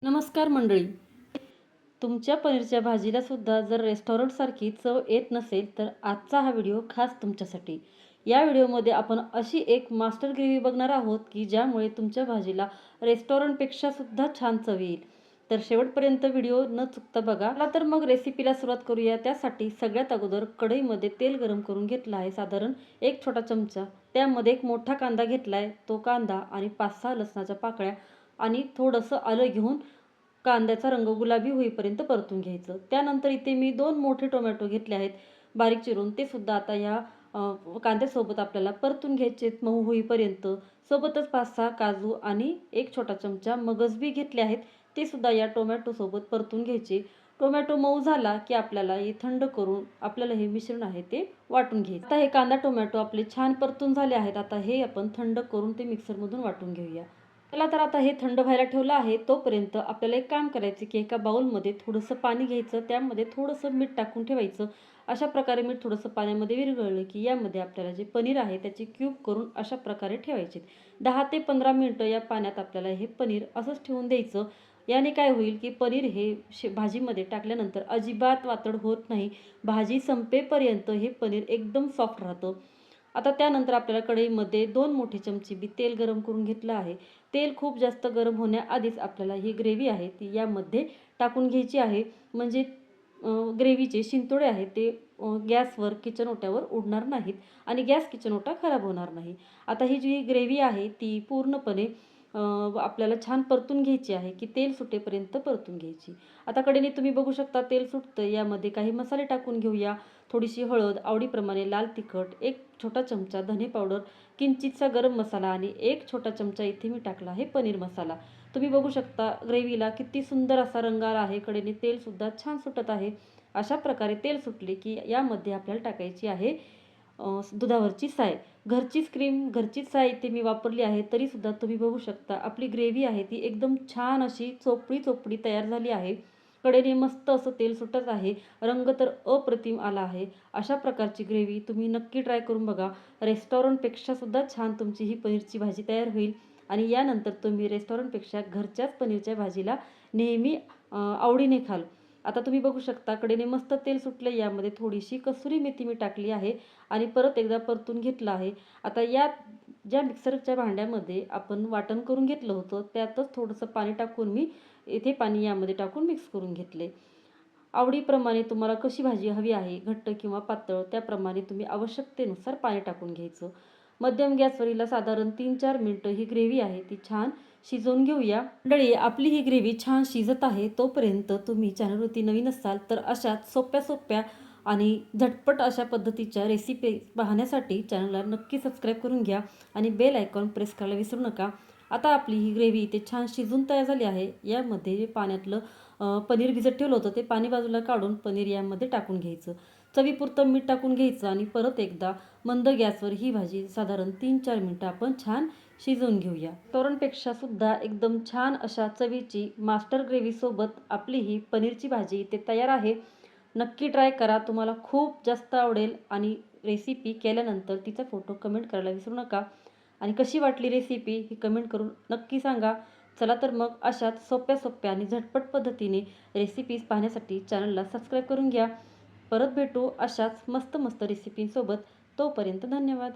नमस्कार मंडळी. तुमच्या पनीरच्या भाजीला सुद्धा जर रेस्टॉरंटसारखी चव येत नसेल तर आजचा हा व्हिडिओ खास तुमच्यासाठी. या व्हिडिओमध्ये आपण अशी एक मास्टर ग्रेव्ही बघणार आहोत की ज्यामुळे तुमच्या भाजीला रेस्टॉरंटपेक्षा सुद्धा छान चव येईल. तर शेवटपर्यंत व्हिडिओ न चुकता बघा. चला तर मग रेसिपीला सुरुवात करूया. त्यासाठी सगळ्यात अगोदर कढईमध्ये तेल गरम करून घेतलं आहे, साधारण 1 छोटा चमचा. त्यामध्ये 1 मोठा कांदा घेतला आहे. तो कांदा आणि 5-6 लसणाच्या पाकळ्या आणि थोडंसं आलं घेऊन कांद्याचा रंग गुलाबी होईपर्यंत परतून घ्यायचं. त्यानंतर इथे मी 2 मोठे टोमॅटो घेतले आहेत बारीक चिरून. ते सुद्धा आता या कांद्यासोबत आपल्याला परतून घ्यायचे मऊ होईपर्यंत. सोबतच 5-6 काजू आणि 1 छोटा चमचा मगज बी घेतले आहेत. ते सुद्धा या टोमॅटोसोबत परतून घ्यायचे. टोमॅटो मऊ झाला की आपल्याला हे थंड करून आपल्याला हे मिश्रण आहे ते वाटून घ्यायचं. आता हे कांदा टोमॅटो आपले छान परतून झाले आहेत. आता हे आपण थंड करून ते मिक्सरमधून वाटून घेऊया. चला तर आता हे थंड व्हायला ठेवलं आहे. तोपर्यंत आपल्याला एक काम करायचं की एका बाउलमध्ये थोडंसं पाणी घ्यायचं, त्यामध्ये थोडंसं मीठ टाकून ठेवायचं. अशा प्रकारे मीठ थोडंसं पाण्यामध्ये विरघळलं की यामध्ये आपल्याला जे पनीर आहे त्याची क्यूब करून अशा प्रकारे ठेवायचे. 10 ते 15 मिनिटं या पाण्यात आपल्याला हे पनीर असंच ठेवून द्यायचं. याने काय होईल की पनीर हे भाजीमध्ये टाकल्यानंतर अजिबात वातड होत नाही. भाजी संपेपर्यंत हे पनीर एकदम सॉफ्ट राहतं. आता त्यानंतर आपल्याला कढईमध्ये 2 मोठे चमचे बी तेल गरम करून घेतलं आहे. तेल खूप जास्त गरम होण्याआधीच आपल्याला ही ग्रेव्ही आहे ती यामध्ये टाकून घ्यायची आहे. म्हणजे ग्रेव्हीचे शिंतोडे आहेत ते गॅसवर किचन ओट्यावर उडणार नाहीत आणि गॅस किचन ओटा खराब होणार नाही. आता ही जी ग्रेव्ही आहे ती पूर्णपणे आपल्याला छान परतून घ्यायची आहे की तेल सुटेपर्यंत परतून घ्यायची. आता कडेने तुम्ही बघू शकता तेल सुटतं. यामध्ये काही मसाले टाकून घेऊया. थोडीशी हळद, आवडीप्रमाणे लाल तिखट, 1 छोटा चमचा धने पावडर, किंचितसा गरम मसाला आणि 1 छोटा चमचा इथे मी टाकला आहे पनीर मसाला. तुम्ही बघू शकता ग्रेव्हीला किती सुंदर असा रंग आला आहे. कडेने तेलसुद्धा छान सुटत आहे. अशा प्रकारे तेल सुटले की यामध्ये आपल्याला टाकायची आहे दुधावरची साय. घरचीच क्रीम, घरचीच साय इथे मी वापरली आहे. तरीसुद्धा तुम्ही बघू शकता आपली ग्रेव्ही आहे ती एकदम छान अशी चोपडी तयार झाली आहे. कडेने मस्त असं तेल सुटत आहे. रंग तर अप्रतिम आला आहे. अशा प्रकारची ग्रेव्ही तुम्ही नक्की ट्राय करून बघा. रेस्टॉरंटपेक्षा सुद्धा छान तुमची ही पनीरची भाजी तयार होईल आणि यानंतर तुम्ही रेस्टॉरंटपेक्षा घरच्याच पनीरच्या भाजीला नेहमी आवडीने खाल. आता तुम्ही बघू शकता कडेने मस्त तेल सुटलं. यामध्ये थोडीशी कसुरी मेथी मी टाकली आहे आणि परत एकदा परतून घेतलं आहे. आता या ज्या मिक्सरच्या भांड्यामध्ये आपण वाटण करून घेतलं होतं त्यातच थोडंसं पाणी टाकून मी इथे पाणी यामध्ये टाकून मिक्स करून घेतले. आवडीप्रमाणे तुम्हाला कशी भाजी हवी आहे, घट्ट किंवा पातळ, त्याप्रमाणे तुम्ही आवश्यकतेनुसार पाणी टाकून घ्यायचं. मध्यम गॅसवरील साधारण 3-4 मिनिटं ही ग्रेव्ही आहे ती छान शिजवून घेऊया. मंडळी आपली ही ग्रेव्ही छान शिजत आहे. तोपर्यंत तुम्ही चॅनलवरती नवीन असाल तर अशाच सोप्या आणि झटपट अशा पद्धतीच्या रेसिपी पाहण्यासाठी चॅनलला नक्की सबस्क्राईब करून घ्या आणि बेल आयकॉन प्रेस करायला विसरू नका. आता आपली ही ग्रेव्ही इथे छान शिजून तयार झाली आहे. यामध्ये जे पाण्यातलं पनीर भिजत ठेवलं होतं ते पाणी बाजूला काढून पनीर यामध्ये टाकून घ्यायचं. चवीपुरतं मीठ टाकून घ्यायचं आणि परत एकदा मंद गॅसवर ही भाजी साधारण 3-4 मिनिटं आपण छान शिजवून घेऊया. रेस्टॉरंटपेक्षा सुद्धा एकदम छान अशा चवीची मास्टर ग्रेव्हीसोबत आपली ही पनीरची भाजी इथे तयार आहे. नक्की ट्राय करा. तुम्हाला खूप जास्त आवडेल आणि रेसिपी केल्यानंतर तिचा फोटो कमेंट करायला विसरू नका आणि कशी वाटली रेसिपी ही कमेंट करून नक्की सांगा. चला तर मग अशाच सोप्या आणि झटपट पद्धतीने रेसिपीज पाहण्यासाठी चॅनलला सबस्क्राईब करून घ्या. परत भेटू अशाच मस्त रेसिपींसोबत. तोपर्यंत धन्यवाद.